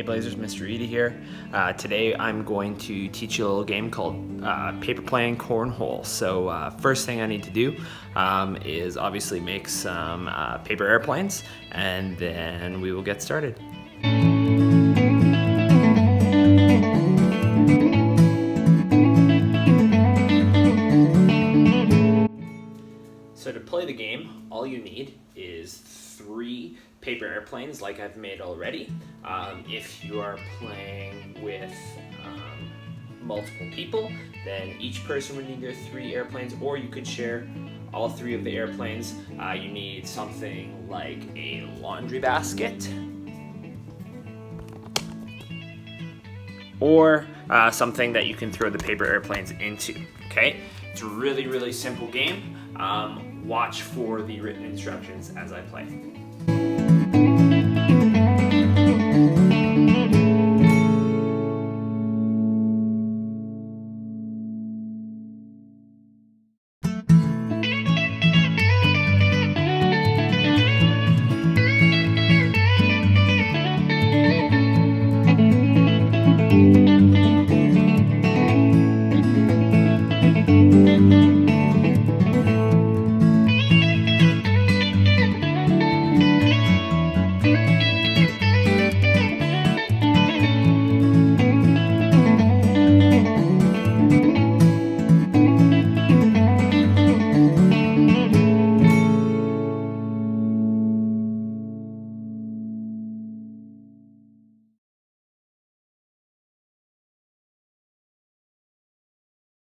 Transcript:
Hey Blazers, Mr. Edie here. Today I'm going to teach you a little game called paper plane cornhole. So first thing I need to do is obviously make some paper airplanes, and then we will get started. So to play the game, all you need is 3 paper airplanes like I've made already. If you are playing with multiple people, then each person would need their 3 airplanes, or you could share all 3 of the airplanes. You need something like a laundry basket, or something that you can throw the paper airplanes into, okay? It's a really, really simple game. Watch for the written instructions as I play.